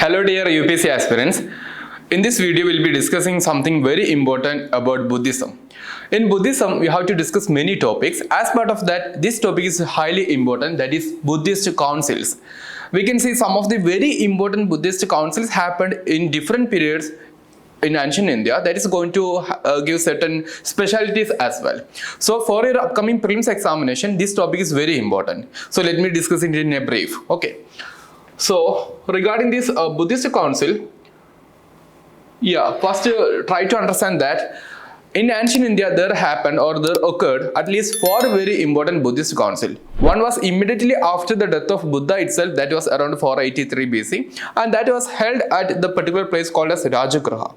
Hello dear UPSC aspirants. In this video we'll be discussing something very important about Buddhism. In Buddhism we have to discuss many topics. As part of that, this topic is highly important, that is Buddhist Councils. We can see some of the very important Buddhist councils happened in different periods in ancient India. That is going to give certain specialties as well. So for your upcoming prelims examination, this topic is very important. So let me discuss it in a brief. Okay. So regarding this Buddhist council, first try to understand that in ancient India there occurred at least 4 very important Buddhist council. One was immediately after the death of Buddha itself, that was around 483 BC, and that was held at the particular place called as Rajagriha.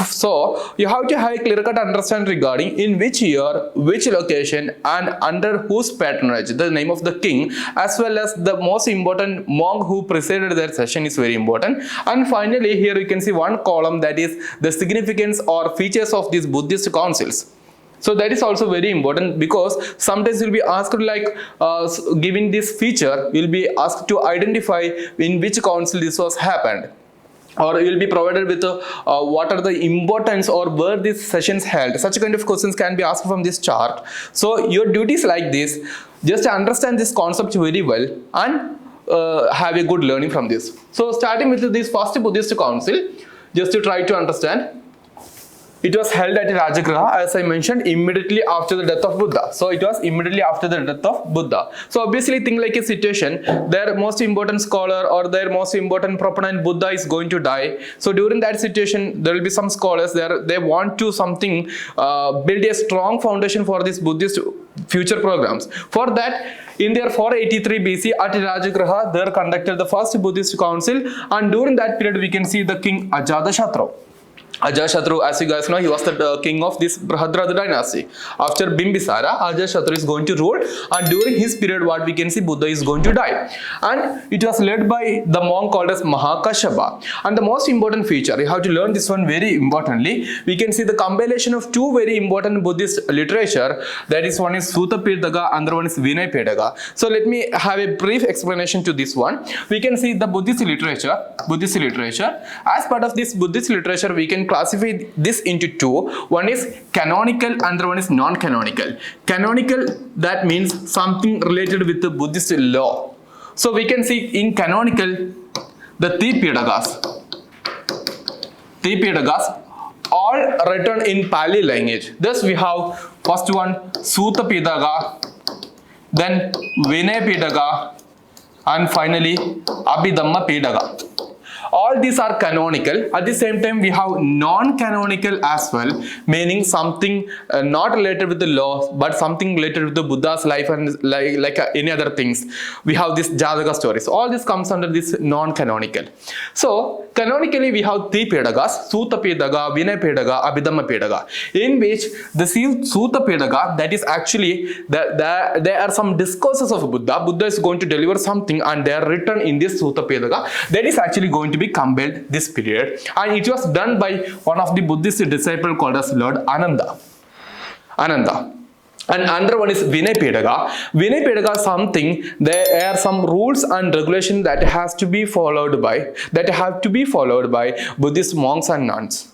So you have to have a clear-cut understanding regarding in which year, which location, and under whose patronage, the name of the king, as well as the most important monk who presided their session is very important. And finally here you can see one column, that is the significance or features of these Buddhist councils. So that is also very important, because sometimes you'll be asked like giving this feature, you'll be asked to identify in which council this was happened, or you will be provided with what are the importance or where these sessions held. Such kind of questions can be asked from this chart. So your duties like this, just understand this concept very well and have a good learning from this. So starting with this first Buddhist council, just to try to understand. It was held at Rajagriha, as I mentioned, immediately after the death of Buddha. So it was immediately after the death of Buddha. So obviously think like a situation, their most important scholar or their most important proponent Buddha is going to die. So during that situation, there will be some scholars there, they want to build a strong foundation for this Buddhist future programs. For that, in their 483 BC at Rajagriha, they conducted the first Buddhist council, and during that period we can see the king Ajatashatru. Ajatashatru, as you guys know, he was the king of this Brihadrada dynasty. After Bimbisara, Ajatashatru is going to rule, and during his period what we can see, Buddha is going to die. And it was led by the monk called as Mahakashyapa. And the most important feature, you have to learn this one very importantly, we can see the compilation of 2 very important Buddhist literature, that is, one is Sutta Pitaka, another one is Vinaya Pitaka. So let me have a brief explanation to this one. We can see the Buddhist literature. As part of this Buddhist literature, we can classify this into 2. One is canonical, another one is non-canonical. Canonical, that means something related with the Buddhist law. So we can see in canonical, the Tripitakas, all written in Pali language. Thus we have first one Sutta Pitaka, then Vinaya Pitaka, and finally Abhidhamma Pitaka. All these are canonical. At the same time, we have non-canonical as well, meaning something not related with the law, but something related with the Buddha's life and like any other things. We have this Jataka stories. All this comes under this non-canonical. So canonically, we have 3 Pitakas: Sutta Pitaka, Vinaya Pitaka, Abhidhamma Pitaka. In which the Sutta Pitaka, that is actually there are some discourses of Buddha. Buddha is going to deliver something, and they are written in this Sutta Pitaka. That is actually going to be compiled this period, and it was done by one of the Buddhist disciple called as Lord Ananda. And another one is Vinaya Pitaka. Vinaya Pitaka is something, there are some rules and regulations that have to be followed by Buddhist monks and nuns.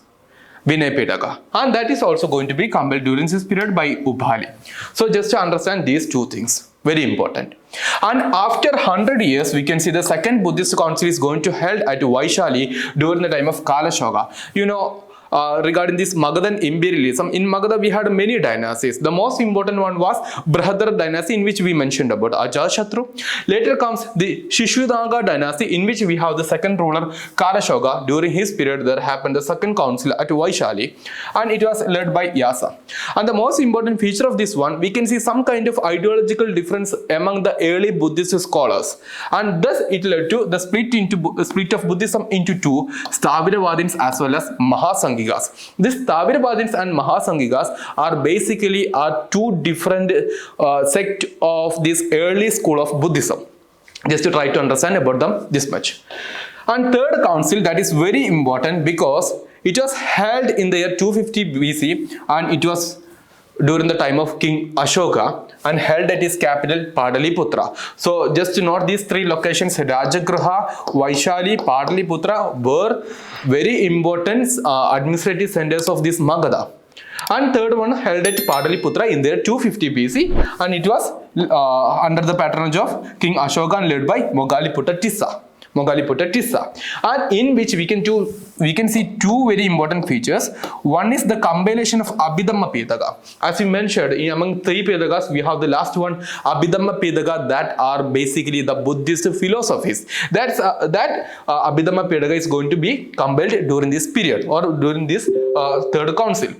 Vinaya Pitaka, and that is also going to be compiled during this period by Ubhali. So just to understand these 2 things, very important. And after 100 years, we can see the second Buddhist council is going to held at Vaishali during the time of Kalashoga. You know, regarding this Magadhan imperialism, in Magadha we had many dynasties. The most important one was Brihadrada dynasty, in which we mentioned about Ajatashatru. Later comes the Shishudanga dynasty, in which we have the second ruler Kalashoga. During his period there happened the second council at Vaishali, and it was led by Yasa. And the most important feature of this one, we can see some kind of ideological difference among the early Buddhist scholars, and thus it led to the split of Buddhism into 2, Sthaviravadins as well as Mahasanghikas. These Sthaviravadins and Mahasanghikas are basically 2 different sect of this early school of Buddhism. Just to try to understand about them this much. And third council, that is very important because it was held in the year 250 BC, and it was during the time of King Ashoka and held at his capital Padaliputra. So just to note these three locations, Rajagriha, Vaishali, Padaliputra were very important administrative centers of this Magadha. And third one held at Padaliputra in their 250 BC, and it was under the patronage of King Ashoka and led by Mogaliputta Tissa. And in which we can see two very important features. One is the compilation of Abhidhamma Pitaka. As we mentioned, among three Pitakas, we have the last one, Abhidhamma Pitaka, that are basically the Buddhist philosophies. That Abhidhamma Pitaka is going to be compiled during this period or during this third council.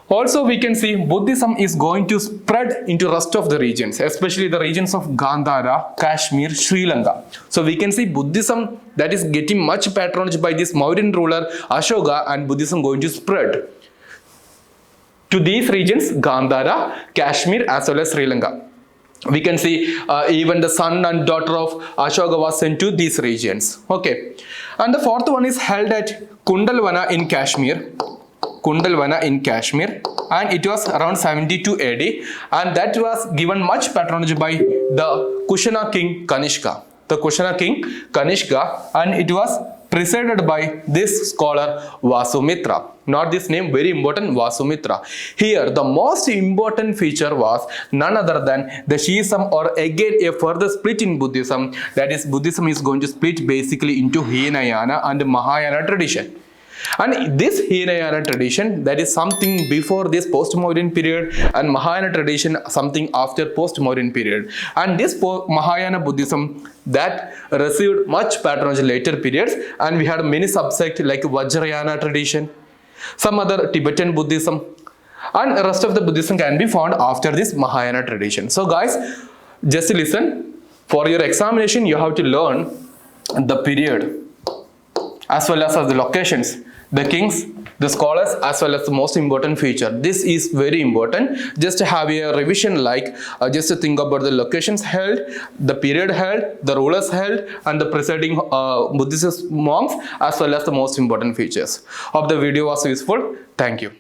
Also, we can see Buddhism is going to spread into rest of the regions, especially the regions of Gandhara, Kashmir, Sri Lanka. So we can see Buddhism that is getting much patronage by this Mauryan ruler Ashoka, and Buddhism going to spread to these regions, Gandhara, Kashmir as well as Sri Lanka. We can see even the son and daughter of Ashoka was sent to these regions. Okay, and the fourth one is held at Kundalvana in Kashmir. And it was around 72 AD, and that was given much patronage by the Kushana king Kanishka. And it was presided by this scholar Vasumitra. Not this name, very important, Vasumitra. Here, the most important feature was none other than the Shiism, or again a further split in Buddhism. That is, Buddhism is going to split basically into Hinayana and Mahayana tradition. And this Hinayana tradition, that is something before this post-Mauryan period, and Mahayana tradition something after post-Mauryan period. And this Mahayana Buddhism that received much patronage later periods, and we had many subsects like Vajrayana tradition, some other Tibetan Buddhism, and the rest of the Buddhism can be found after this Mahayana tradition. So guys, just listen, for your examination you have to learn the period as well as the locations, the kings, the scholars, as well as the most important feature. This is very important. Just to have a revision, like just to think about the locations held, the period held, the rulers held, and the presiding Buddhist monks, as well as the most important features. Hope the video was useful. Thank you.